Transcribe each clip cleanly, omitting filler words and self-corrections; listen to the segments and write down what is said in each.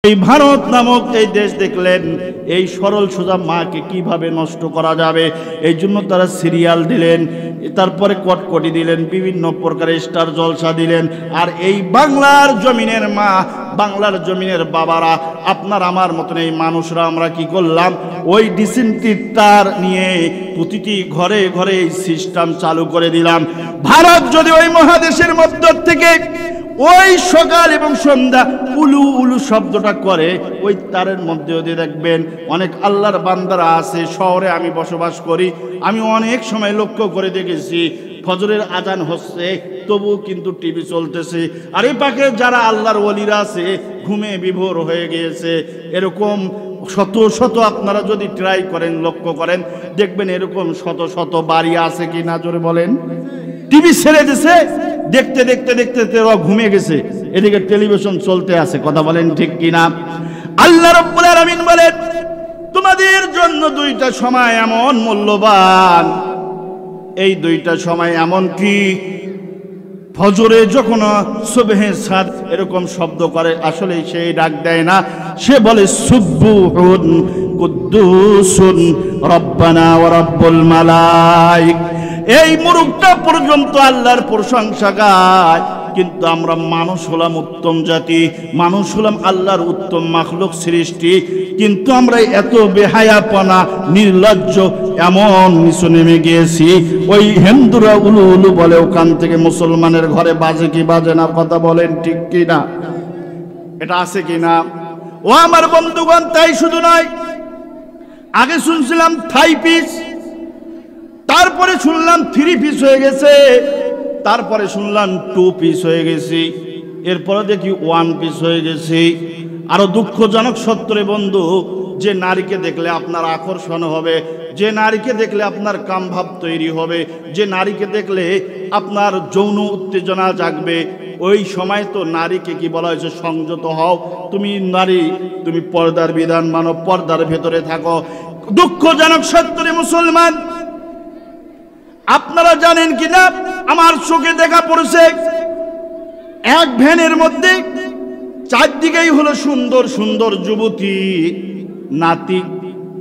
এই ভারত নামক এই দেশ দেখলেন এই সরল সোজা মাকে কিভাবে নষ্ট করা যাবে, এই জন্য তারা সিরিয়াল দিলেন, তারপরে কটকটি দিলেন, বিভিন্ন প্রকার স্টার জলসা দিলেন। আর এই বাংলার জমিনের মা, বাংলার জমিনের বাবারা, আপনার আমার মতন এই মানুষরা আমরা কি করলাম, ওই ডিসেন্টির তার নিয়ে প্রতিটি ঘরে ঘরে এই সিস্টেম চালু করে দিলাম। ভারত যদি ওই মহাদেশের মধ্য থেকে ওই সকাল এবং সন্ধ্যা উলু উলু শব্দটা করে, ওই তারের মধ্যে দিয়ে দেখবেন অনেক আল্লাহর বান্দারা আছে। শহরে আমি বসবাস করি, আমি অনেক সময় লক্ষ্য করে দেখেছি ফজরের আজান হচ্ছে তবু কিন্তু টিভি চলতেছে। আর এই পাকে যারা আল্লাহর ওলিরা আছে ঘুমে বিভোর হয়ে গিয়েছে। এরকম শত শত আপনারা যদি ট্রাই করেন, লক্ষ্য করেন, দেখবেন এরকম শত শত বাড়ি আছে কি না জোরে বলেন। টিভি ছেড়ে দিছে, দেখতে দেখতে দেখতে ওরা ঘুমিয়ে গেছে, এদিকে টেলিভিশন চলতে আছে। কথা বলেন ঠিক কিনা? আল্লাহ রাব্বুল আলামিন বলেন তোমাদের জন্য দুইটা সময় এমন মূল্যবান, এই দুইটা সময় এমন কি ফজরে যখন সুবহে সাদ এরকম শব্দ করে, আসলে সেই ডাক দেয় না, সে বলে সুবহুন কুদ্দুসুন রব্বানা ওয়া রাব্বুল মালাইক। এই মুরুখটা পর্যন্ত আল্লাহর প্রশংসা গায়। কিন্তু আমরা মানুষ হলাম উত্তম জাতি, মানুষ হলাম আল্লাহর উত্তম মাখলুক সৃষ্টি, কিন্তু আমরা এত বেহায়াপনা, নির্লজ্জ, এমন নিচে নেমে গিয়েছি। ওই হিন্দুরা উলু উলু বলে, ওখান থেকে মুসলমানের ঘরে বাজে কি বাজে না? কথা বলেন ঠিক কি না? এটা আছে কি না? ও আমার বন্ধুগণ, তাই শুধু নয়, আগে শুনছিলাম থাই পিস, তারপরে শুনলাম 3 পিস হয়ে গেছে, তারপরে শুনলাম 2 পিস হয়ে গেছে, এরপরে দেখি 1 পিস হয়ে গেছে। আরো দুঃখজনক সত্যরে বন্ধু, যে নারীকে দেখলে আপনার আকর্ষণ হবে, যে নারীকে দেখলে আপনার কামভাব তৈরি হবে, যে নারীকে দেখলে আপনার যৌন উত্তেজনা জাগবে, ওই সময় তো নারীকে কি বলা হয়েছে? সংযত হও, তুমি নারী, তুমি পর্দার বিধান মানো, পর্দার ভেতরে থাকো। দুঃখজনক সত্যরে মুসলমান, আপনারা জানেন কিনা, আমার চোখে দেখা পড়েছে এক ভ্যানের মধ্যে চারদিকেই হলো সুন্দর সুন্দর যুবতী নাতি,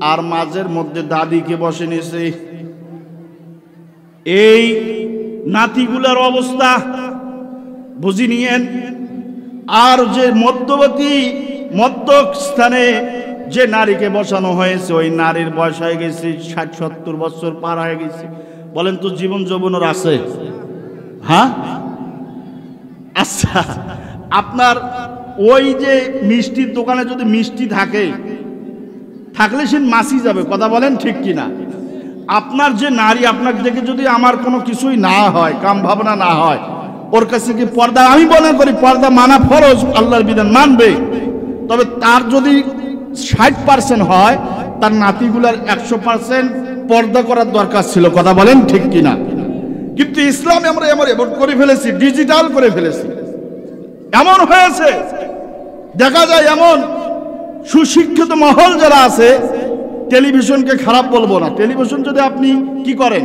আর মাঝের মধ্যে দাদিকে বসে নিয়েছে। এই নাতিগুলার অবস্থা বুঝি নিয়েন। আর যে মধ্যবর্তী মধ্যস্থানে যে নারীকে বসানো হয়েছে, ওই নারীর বয়স হয়ে গেছে 60-70 বছর পার হয়ে গেছে। বলেন তো জীবন যৌবনের আছে? হ্যাঁ, আচ্ছা, আপনার ওই যে মিষ্টির দোকানে যদি মিষ্টি থাকলে সে মাসি যাবে। কথা বলেন ঠিক কিনা? আপনার যে নারী, আপনাকে দেখে যদি আমার কোনো কিছুই না হয়, কাম ভাবনা না হয়, ওর কাছে কি পর্দা? আমি মনে করি পর্দা মানা ফরজ, আল্লাহর বিধান মানবে। তবে তার যদি 60% হয়, তার নাতিগুলার 100% পর্দা করার দরকার ছিল। কথা বলেন ঠিক কিনা? কিন্তু ইসলামে আমরা এমন করে ফেলেছি, ডিজিটাল করে ফেলেছি, এমন হয়েছে দেখা যায় এমন সুশিক্ষিত মহল যারা আছে, টেলিভিশনকে খারাপ বলবো না, টেলিভিশন যদি আপনি কি করেন,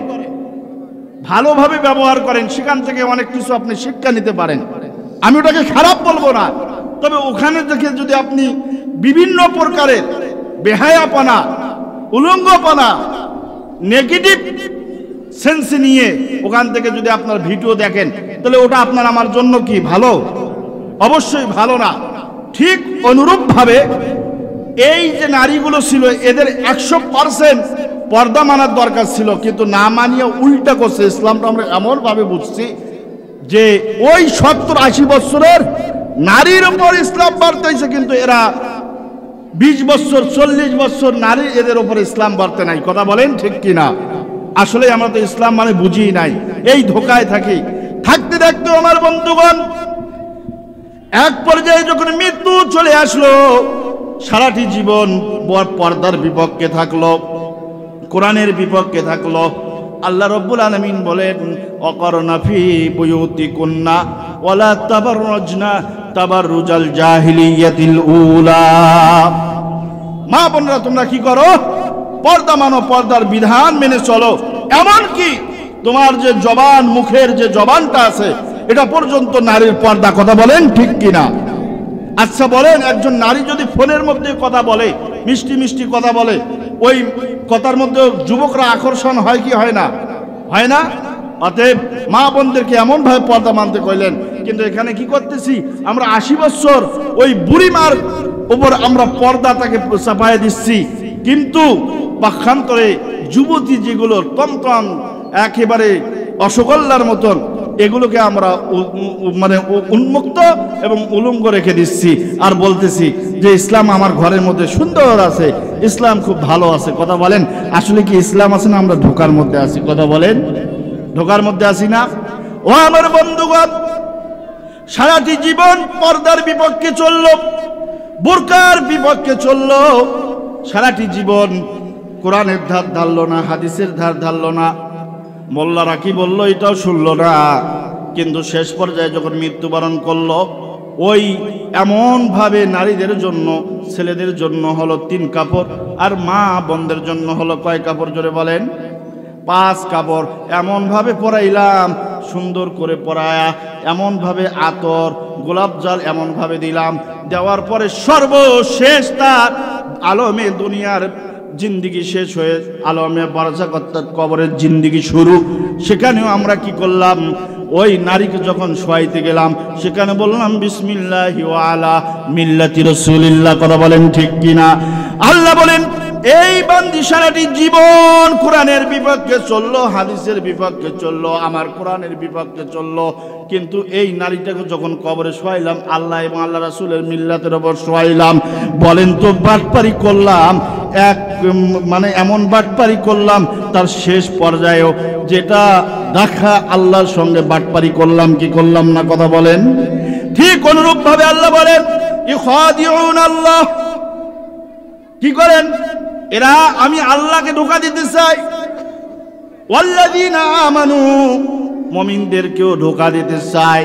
ভালোভাবে ব্যবহার করেন, সেখান থেকে অনেক কিছু আপনি শিক্ষা নিতে পারেন, আমি ওটাকে খারাপ বলবো না। তবে ওখানে দেখে যদি আপনি বিভিন্ন প্রকারের বেহায়াপনা, উলঙ্গপনা, নেগেটিভ সেন্স নিয়ে ওখান থেকে যদি আপনার ভিডিও দেখেন, তাহলে ওটা আপনার আমার জন্য কি ভালো? অবশ্যই ভালো না। ঠিক অনুরূপভাবে এই যে নারীগুলো ছিল, এদের 100% পর্দা মানার দরকার ছিল, কিন্তু না মানিয়ে উল্টা করছে। ইসলামটা আমরা এমনভাবে বুঝছি যে ওই 70-80 বছরের নারীর উপর ইসলাম বার্তাইছে, কিন্তু এরা 20 বছর 40 বছর নারী, এদের উপর ইসলাম বার্তা নাই। কথা বলেন ঠিক কিনা? আসলে আমরা তো ইসলাম মানে বুঝি নাই, এই ধোকায় থাকি। থাকতে থাকতে আমার বন্ধুগণ, এক পর্যায়ে যখন মৃত্যু চলে আসলো, সারাটি জীবন পর্দার বিপক্ষে থাকলো, কোরআনের বিপক্ষে থাকলো। আল্লাহ রাব্বুল আলামিন বলেন, ওয়াকারনা ফি বুয়ুতিকুন্না ওয়ালা তাবাররুজনা তাবাররুজাল জাহিলিয়াতিল উলা। মা বোনরা, তোমরা কি করো? পর্দা মানো, পর্দার বিধান মেনে চলো। এমন কি তোমার যে জবান, মুখের যে জবানটা আছে, এটা পর্যন্ত নারীর পর্দা। কথা বলেন ঠিক কিনা? আচ্ছা বলেন, একজন নারী যদি ফোনের মধ্যে কথা বলে, মিষ্টি মিষ্টি কথা বলে, ওই কথার মধ্যে যুবকরা আকর্ষণ হয় কি হয় না? হয় না? অতএব মা বোনদেরকে এমনভাবে পর্দা মানতে কইলেন। কিন্তু এখানে কি করতেছি আমরা? 80 বছর ওই বুড়িমার উপর আমরা পর্দাটাকে চাপায় দিচ্ছি, কিন্তু পক্ষান্তরে যুবতী যেগুলো টমটম একেবারে অসগোল্লার মতন, এগুলোকে আমরা মানে উন্মুক্ত এবং উলঙ্গ রেখে দিচ্ছি আর বলতেছি যে ইসলাম আমার ঘরের মধ্যে সুন্দর আছে, ইসলাম খুব ভালো আছে। কথা বলেন, আসলে কি ইসলাম আছে না আমরা ধোকার মধ্যে আছি? কথা বলেন, ধোকার মধ্যে আছি না? ও আমার বন্ধুগণ, সারাটি জীবন পর্দার বিপক্ষে চলল, বোরকার বিপক্ষে চলল, সারাটি জীবন কোরআনের ধার ধারলো না, হাদিসের ধার ধারলো না, মোল্লারা কি বললো এটাও শুনলো না। কিন্তু শেষ পর্যায়ে যখন মৃত্যুবরণ করলো, ওই এমনভাবে নারীদের জন্য, ছেলেদের জন্য হলো 3 কাপড়, আর মা বোনদের জন্য হলো কয় কাপড়? জোরে বলেন। 5 কাপড় এমনভাবে পরাইলাম, সুন্দর করে পরায়া, এমনভাবে আতর গোলাপ জল এমনভাবে দিলাম, দেওয়ার পরে সর্বশেষ তার আলমে দুনিয়ার জিন্দিগি শেষ হয়ে আলমে বারজাখ কবরের জিন্দিগি শুরু। সেখানেও আমরা কি করলাম? ওই নারীকে যখন শোয়াইতে গেলাম, সেখানে বললাম বিসমিল্লাহি ওয়া আলা মিল্লাতি রাসূলিল্লাহ। কথা বলেন ঠিক কিনা? আল্লাহ বলেন এই বান্দি সারাটি জীবন কোরআনের বিপক্ষে চললো, হাদিসের বিপক্ষে চললো, আমার কোরআনের বিপক্ষে চললো, কিন্তু এই নারীটাকে যখন কবরে শোয়াইলাম, আল্লাহ এবং আল্লাহ রাসূলের মিল্লাতের ওপর শোয়াইলাম। বলেন তো বাটপারি করলাম, এক মানে এমন বাটপারি করলাম তার শেষ পর্যায়েও, যেটা দেখা আল্লাহর সঙ্গে বাটপারি করলাম কি করলাম না? কথা বলেন। ঠিক অনুরূপ ভাবে আল্লাহ বলেন ইখাদিউন আল্লাহ, কি করেন এরা? আমি আল্লাহকে ধোঁকা দিতে চাই, ওয়াল্লাযীনা আমানু, মুমিনদেরকেও ধোঁকা দিতে চাই।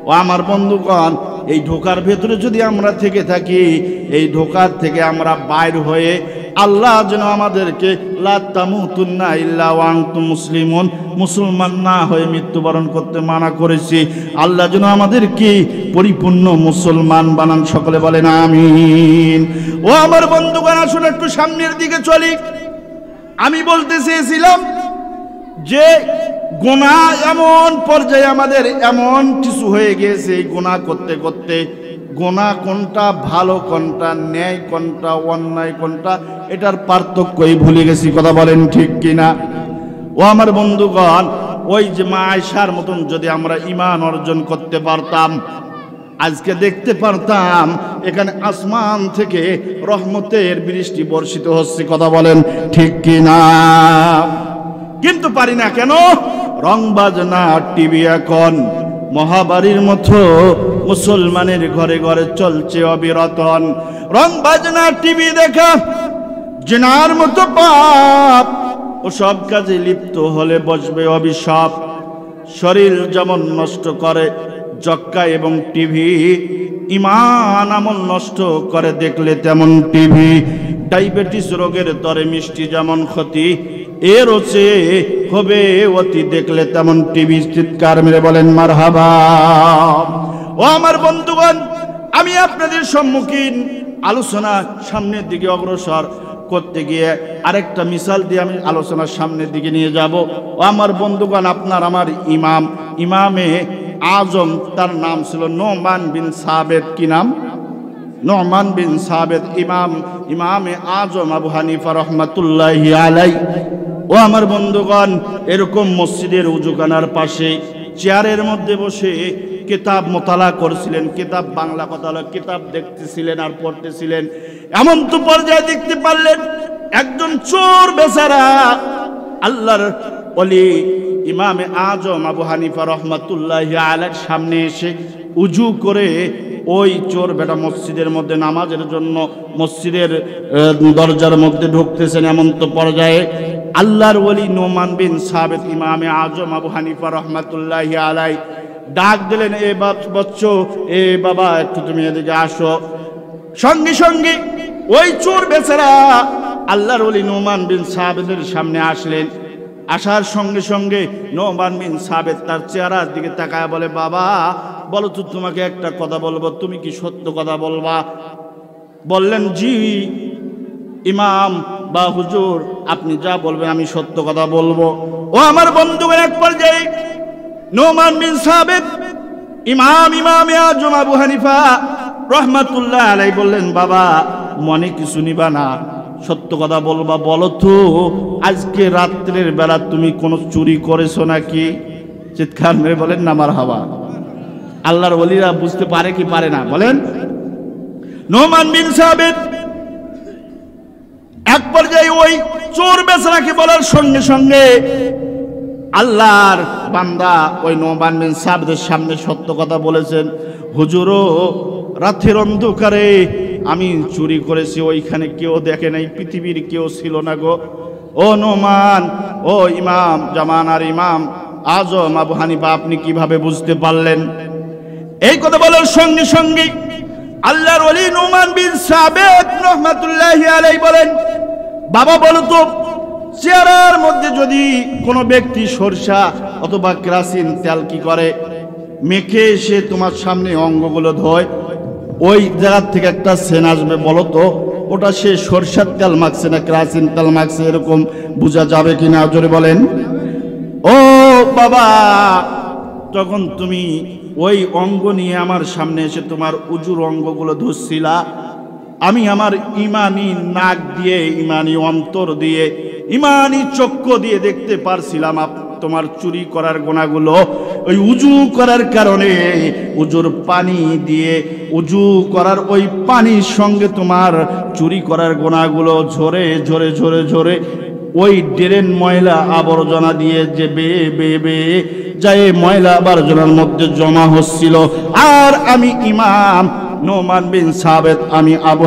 ও আমার বন্ধুগণ, এই ধোঁকার ভেতরে যদি আমরা থেকে থাকি, এই ধোঁকার থেকে আমরা বাইর হয়ে আল্লাহ যেন আমাদেরকে লা তামুতুন্না ইল্লা ওয়া আনতুম মুসলিমুন, মুসলমান না হয়ে মৃত্যুবরণ করতে মানা করেছি। আল্লাহ যেন আমাদেরকে পরিপূর্ণ মুসলমান বানান। সকলে বলেন আমিন। ও আমার বন্ধুগণ, আসুন একটু সামনের দিকে চলি। আমি বলতে চেয়েছিলাম যে গুনাহ এমন পর্যায়ে আমাদের এমন কিছু হয়ে গিয়েছে, গুনাহ করতে করতে গুনাহ কোনটা ভালো, কোনটা ন্যায়, কোনটা অন্যায়, কোনটা এটার পার্থক্যই ভুলে গেছি। কথা বলেন ঠিক কিনা? ও আমার বন্ধুগণ, ওই যে মা আয়েশার মতন যদি আমরা ঈমান অর্জন করতে পারতাম, আজকে দেখতে পারতাম এখানে আসমান থেকে রহমতের বৃষ্টি বর্ষিত হচ্ছে। কথা বলেন ঠিক কিনা? কিন্তু পারি না কেন? রং বাজনা টিভি এখন মহাবাড়ির মতো মুসলমানের ঘরে ঘরে চলছে অবিরতন। রং বাজনা টিভি দেখা জিনার মতো পাপ, ও সব কাজে লিপ্ত হলে বসবে অভিশাপ। শরীর যেমন নষ্ট করে জক্কা এবং টিভি, ঈমান আমল নষ্ট করে দেখলে তেমন টিভি। ডায়াবেটিস রোগের দরে মিষ্টি যেমন ক্ষতি, এর চেয়ে হবে অতি দেখলে তেমন টিভি। চিৎকার মেরে বলেন মারহাবা। ও আমার বন্ধুগণ, আমি আপনাদের সম্মুখীন আলোচনা সামনের দিকে অগ্রসর করতে গিয়ে আরেকটা মিসাল দিয়ে আমি আলোচনার সামনের দিকে নিয়ে যাব। ও আমার বন্ধুগণ, আপনার আমার ইমামে আজম, তার নাম ছিল নোমান বিন সাবেত। কি নাম? নোমান বিন সাবেত। ইমামে আজম আবু হানিফা রহমাতুল্লাহি আলাইহি। ও আমার বন্ধুগণ, এরকম মসজিদের উজুখানার পাশে চেয়ারের মধ্যে বসে কিতাব মোতালা করছিলেন। কিতাব, বাংলা কথা হলো কিতাব দেখতেছিলেন আর পড়তেছিলেন। এমন তো পর্যায়ে দেখতে পারলেন একজন চোর বেচারা আল্লাহর ওলি ইমামে আজম আবু হানিফা রহমাতুল্লাহি আলাইহির সামনে এসে উজু করে ওই চোর বেটা মসজিদের মধ্যে নামাজের জন্য মসজিদের দরজার মধ্যে ঢুকতেছেন। এমন তো পর্যায়ে আল্লাহর ওলি নোমান বিন সাবেত ইমামে আজম আবু হানিফা রহমাতুল্লাহি আলাইহি ডাক দিলেন, এ বচ্চ, এ বাবা, একটু তুমি এদিকে আসো। সঙ্গে সঙ্গে ওই চোর বেচারা আল্লাহর ওলি নোমান বিন সাবেতের সামনে আসলেন। আসার সঙ্গে সঙ্গে নোমান বিন সাবেত তার চেহারার দিকে তাকায় বলে, বাবা বলো তো তোমাকে একটা কথা বলবো, তুমি কি সত্য কথা বলবা? বললেন জি ইমাম বা হুজুর, আপনি যা বলবেন আমি সত্য কথা বলবো। ও আমার বন্ধুগণ, এক পর্যায়ে নোমান বিন সাবিত ইমামে আজম আবু হানিফা রহমাতুল্লাহ আলাইহি বললেন, বাবা মনে কিছু নিবা না, সত্য কথা বলবা। বলো তো আজকে রাত্রের বেলা তুমি কোনো চুরি করেছো নাকি? চিৎকার মেরে বলেন না মারহাবা। আল্লাহর ওলিরা বুঝতে পারে কি পারে না বলেন? নোমান বিন সাবিত এক পর্যায়ে ওই চোর বেচারাকে বলার সঙ্গে সঙ্গে আল্লাহর বান্দা ওই নোমান বিন সাবিতের সামনে সত্য কথা বলেছেন, হুজুরও রাতের অন্ধকারে আমি চুরি করেছি, ওইখানে কেউ দেখে নাই, পৃথিবীর কেউ ছিল না গো। ও নোমান, ও ইমাম জামানার ইমাম আজম আবু হানিফা, আপনি কিভাবে বুঝতে পারলেন? এই কথা বলার সঙ্গে সঙ্গে আল্লাহর ওলি নোমান বিন সাবিত রাহমাতুল্লাহি আলাইহি বলেন, বাবা বলো তো চেহারার মধ্যে যদি কোনো ব্যক্তি সরষা অথবা কেরাসিন তেল কি করে মেখে এসে তোমার সামনে অঙ্গগুলো ধোয়, ওই জায়গা থেকে একটা সেন আসবে, বলো তো ওটা সে সরষার তেল মাখছে না কেরাসিন তেল মাখছে, এরকম বোঝা যাবে কিনা? জোরে বলেন। ও বাবা, তখন তুমি ওই অঙ্গ নিয়ে আমার সামনে এসে তোমার উজুর অঙ্গগুলো ধুচ্ছিলা, আমি আমার ইমানি নাক দিয়ে, ইমানি অন্তর দিয়ে, ইমানি চক্ষু দিয়ে দেখতে পারছিলাম তোমার চুরি করার গোনাগুলো ওই উজু করার কারণে, উজুর পানি দিয়ে উজু করার ওই পানির সঙ্গে তোমার চুরি করার গোনাগুলো ঝরে ঝরে ঝরে ঝরে ওই ড্রেন ময়লা আবর্জনা দিয়ে যে বেয়ে বেয়ে বেয়ে যায় ময়লা আবর্জনার মধ্যে জমা হচ্ছিল। আর আমি ইমাম নোমান বিন সাবিত, আমি আবু